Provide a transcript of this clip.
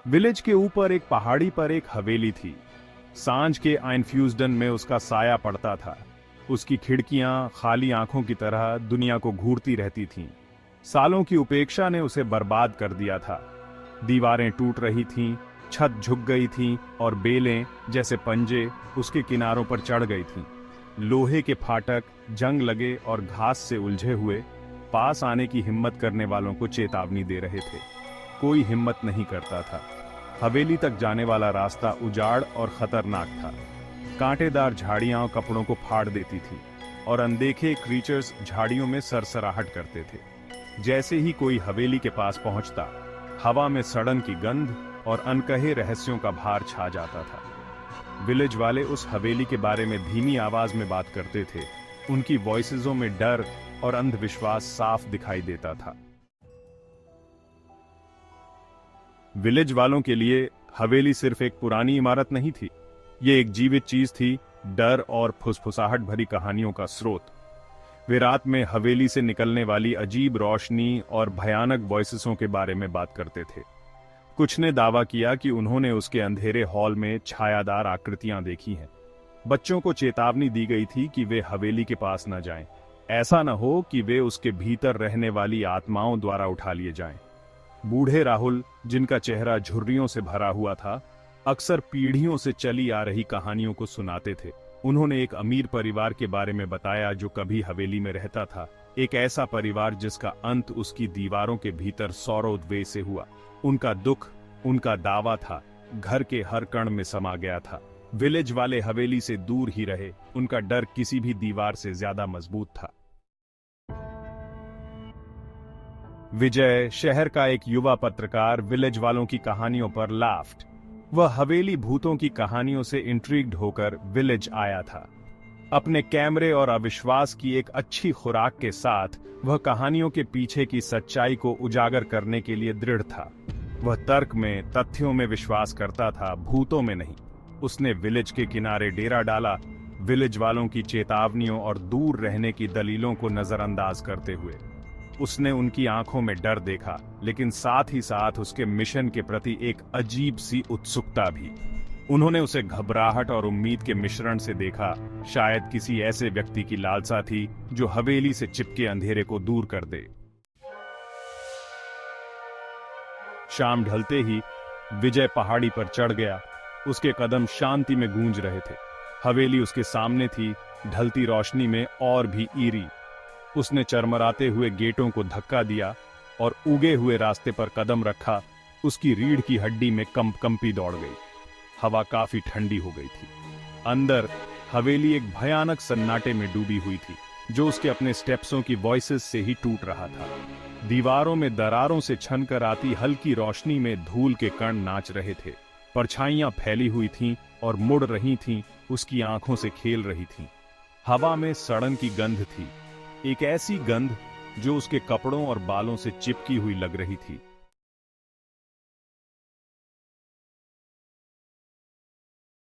Village के ऊपर एक पहाड़ी पर एक हवेली थी। सांझ के आइनफ्यूजडन में उसका साया पड़ता था। उसकी खिड़कियां खाली आंखों की तरह दुनिया को घूरती रहती थीं। सालों की उपेक्षा ने उसे बर्बाद कर दिया था। दीवारें टूट रही थीं, छत झुक गई थी और बेलें जैसे पंजे उसके किनारों पर चढ़ गई थीं। लोहे के फाटक जंग लगे और घास से उलझे हुए पास आने की हिम्मत करने वालों को चेतावनी दे रहे थे। कोई हिम्मत नहीं करता था। हवेली तक जाने वाला रास्ता उजाड़ और खतरनाक था। कांटेदार झाड़ियां कपड़ों को फाड़ देती थी और अनदेखे क्रीचर्स झाड़ियों में सरसराहट करते थे। जैसे ही कोई हवेली के पास पहुंचता, हवा में सड़न की गंध और अनकहे रहस्यों का भार छा जाता था। विलेज वाले उस हवेली के बारे में धीमी आवाज में बात करते थे। उनकी वॉइसेजों में डर और अंधविश्वास साफ दिखाई देता था। विलेज वालों के लिए हवेली सिर्फ एक पुरानी इमारत नहीं थी, ये एक जीवित चीज थी, डर और फुसफुसाहट भरी कहानियों का स्रोत। वे रात में हवेली से निकलने वाली अजीब रोशनी और भयानक वॉइसेसों के बारे में बात करते थे। कुछ ने दावा किया कि उन्होंने उसके अंधेरे हॉल में छायादार आकृतियां देखी हैं। बच्चों को चेतावनी दी गई थी कि वे हवेली के पास न जाएं। ऐसा न हो कि वे उसके भीतर रहने वाली आत्माओं द्वारा उठा लिए जाएं। बूढ़े राहुल, जिनका चेहरा झुर्रियों से भरा हुआ था, अक्सर पीढ़ियों से चली आ रही कहानियों को सुनाते थे। उन्होंने एक अमीर परिवार के बारे में बताया जो कभी हवेली में रहता था। एक ऐसा परिवार जिसका अंत उसकी दीवारों के भीतर सौरोद्वेग से हुआ। उनका दुख, उनका दावा था, घर के हर कण में समा गया था। विलेज वाले हवेली से दूर ही रहे। उनका डर किसी भी दीवार से ज्यादा मजबूत था। विजय, शहर का एक युवा पत्रकार, विलेज वालों की कहानियों पर लाफ्ट। वह हवेली भूतों की कहानियों से इंट्रिग्ड होकर विलेज आया था। अपने कैमरे और अविश्वास की एक अच्छी खुराक के साथ वह कहानियों के पीछे की सच्चाई को उजागर करने के लिए दृढ़ था। वह तर्क में, तथ्यों में विश्वास करता था, भूतों में नहीं। उसने विलेज के किनारे डेरा डाला, विलेज वालों की चेतावनियों और दूर रहने की दलीलों को नजरअंदाज करते हुए। उसने उनकी आंखों में डर देखा, लेकिन साथ ही साथ उसके मिशन के प्रति एक अजीब सी उत्सुकता भी। उन्होंने उसे घबराहट और उम्मीद के मिश्रण से देखा। शायद किसी ऐसे व्यक्ति की लालसा थी जो हवेली से चिपके अंधेरे को दूर कर दे। शाम ढलते ही विजय पहाड़ी पर चढ़ गया। उसके कदम शांति में गूंज रहे थे। हवेली उसके सामने थी, ढलती रोशनी में और भी ईरी। उसने चरमराते हुए गेटों को धक्का दिया और उगे हुए रास्ते पर कदम रखा। उसकी रीढ़ की हड्डी में कंपी दौड़ गई। हवा काफी ठंडी हो गई थी। अंदर हवेली एक भयानक सन्नाटे में डूबी हुई थी, जो उसके अपने स्टेप्सों की वॉइसेस से ही टूट रहा था। दीवारों में दरारों से छनकर आती हल्की रोशनी में धूल के कण नाच रहे थे। परछाइयां फैली हुई थीं और मुड़ रही थीं, उसकी आंखों से खेल रही थीं। हवा में सड़न की गंध थी, एक ऐसी गंध जो उसके कपड़ों और बालों से चिपकी हुई लग रही थी।